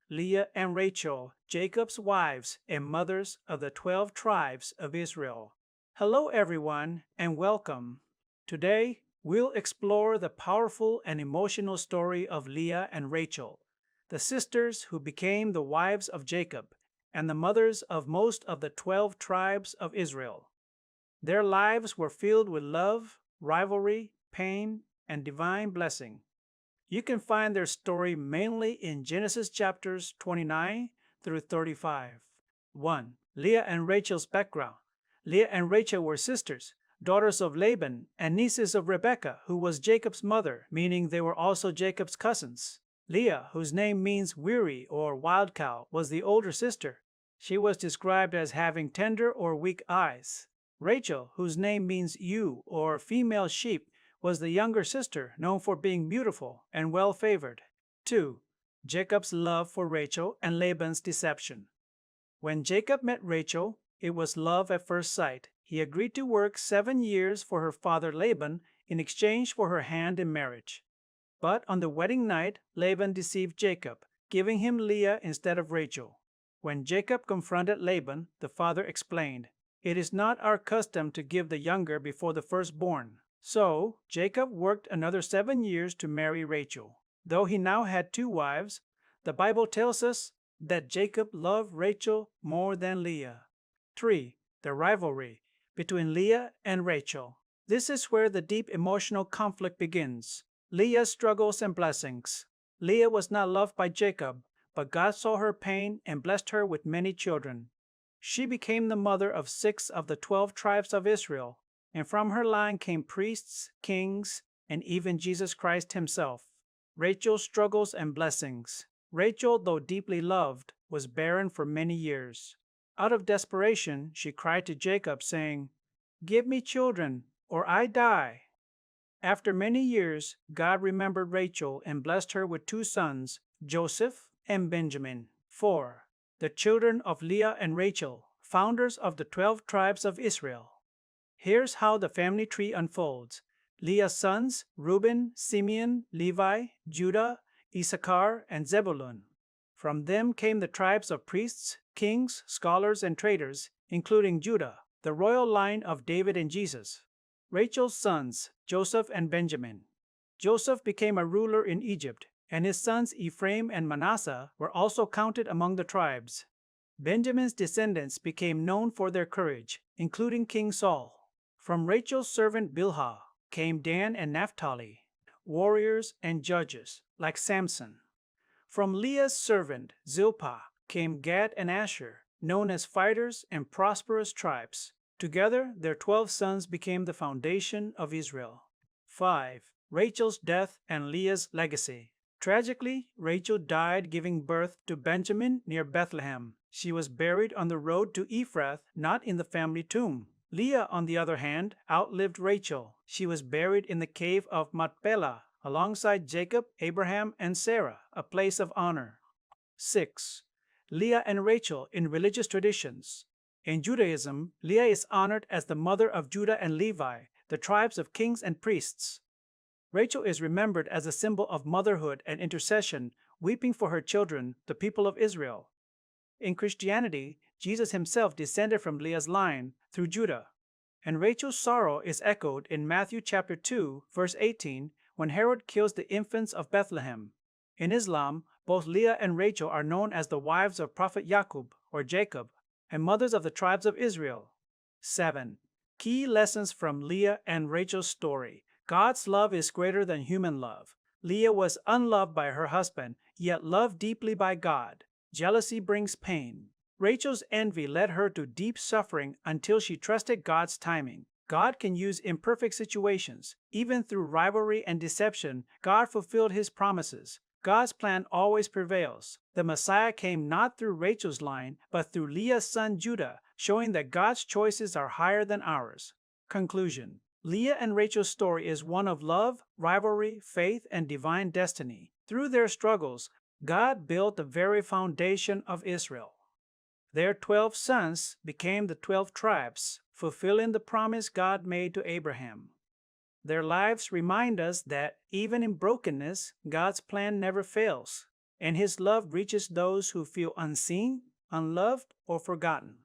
Leah and Rachel, Jacob's wives and mothers of the 12 tribes of Israel. Hello everyone and welcome. Today, we'll explore the powerful and emotional story of Leah and Rachel, the sisters who became the wives of Jacob and the mothers of most of the 12 tribes of Israel. Their lives were filled with love, rivalry, pain, and divine blessing. You can find their story mainly in Genesis chapters 29 through 35. 1. Leah and Rachel's background. Leah and Rachel were sisters, daughters of Laban, and nieces of Rebekah, who was Jacob's mother, meaning they were also Jacob's cousins. Leah, whose name means weary or wild cow, was the older sister. She was described as having tender or weak eyes. Rachel, whose name means ewe or female sheep, was the younger sister, known for being beautiful and well-favored. 2. Jacob's love for Rachel and Laban's deception. When Jacob met Rachel, it was love at first sight. He agreed to work 7 years for her father Laban in exchange for her hand in marriage. But on the wedding night, Laban deceived Jacob, giving him Leah instead of Rachel. When Jacob confronted Laban, the father explained, "It is not our custom to give the younger before the firstborn." So, Jacob worked another 7 years to marry Rachel. Though he now had 2 wives, the Bible tells us that Jacob loved Rachel more than Leah. 3. The rivalry between Leah and Rachel. This is where the deep emotional conflict begins. Leah's struggles and blessings. Leah was not loved by Jacob, but God saw her pain and blessed her with many children. She became the mother of 6 of the 12 tribes of Israel, and from her line came priests, kings, and even Jesus Christ himself. Rachel's struggles and blessings. Rachel, though deeply loved, was barren for many years. Out of desperation, she cried to Jacob, saying, "Give me children, or I die." After many years, God remembered Rachel and blessed her with 2 sons, Joseph and Benjamin. 4. The children of Leah and Rachel, founders of the 12 tribes of Israel. Here's how the family tree unfolds. Leah's sons, Reuben, Simeon, Levi, Judah, Issachar, and Zebulun. From them came the tribes of priests, kings, scholars, and traders, including Judah, the royal line of David and Jesus. Rachel's sons, Joseph and Benjamin. Joseph became a ruler in Egypt, and his sons Ephraim and Manasseh were also counted among the tribes. Benjamin's descendants became known for their courage, including King Saul. From Rachel's servant Bilhah came Dan and Naphtali, warriors and judges like Samson. From Leah's servant Zilpah came Gad and Asher, known as fighters and prosperous tribes. Together, their 12 sons became the foundation of Israel. 5. Rachel's death and Leah's legacy. Tragically, Rachel died giving birth to Benjamin near Bethlehem. She was buried on the road to Ephrath, not in the family tomb. Leah, on the other hand, outlived Rachel. She was buried in the cave of Machpelah, alongside Jacob, Abraham, and Sarah, a place of honor. 6. Leah and Rachel in religious traditions. In Judaism, Leah is honored as the mother of Judah and Levi, the tribes of kings and priests. Rachel is remembered as a symbol of motherhood and intercession, weeping for her children, the people of Israel. In Christianity, Jesus himself descended from Leah's line through Judah, and Rachel's sorrow is echoed in Matthew chapter 2, verse 18, when Herod kills the infants of Bethlehem. In Islam, both Leah and Rachel are known as the wives of Prophet Yaqub, or Jacob, and mothers of the tribes of Israel. 7. Key lessons from Leah and Rachel's story. God's love is greater than human love. Leah was unloved by her husband, yet loved deeply by God. Jealousy brings pain. Rachel's envy led her to deep suffering until she trusted God's timing. God can use imperfect situations. Even through rivalry and deception, God fulfilled his promises. God's plan always prevails. The Messiah came not through Rachel's line, but through Leah's son Judah, showing that God's choices are higher than ours. Conclusion. Leah and Rachel's story is one of love, rivalry, faith, and divine destiny. Through their struggles, God built the very foundation of Israel. Their 12 sons became the 12 tribes, fulfilling the promise God made to Abraham. Their lives remind us that even in brokenness, God's plan never fails. and His love reaches those who feel unseen, unloved, or forgotten.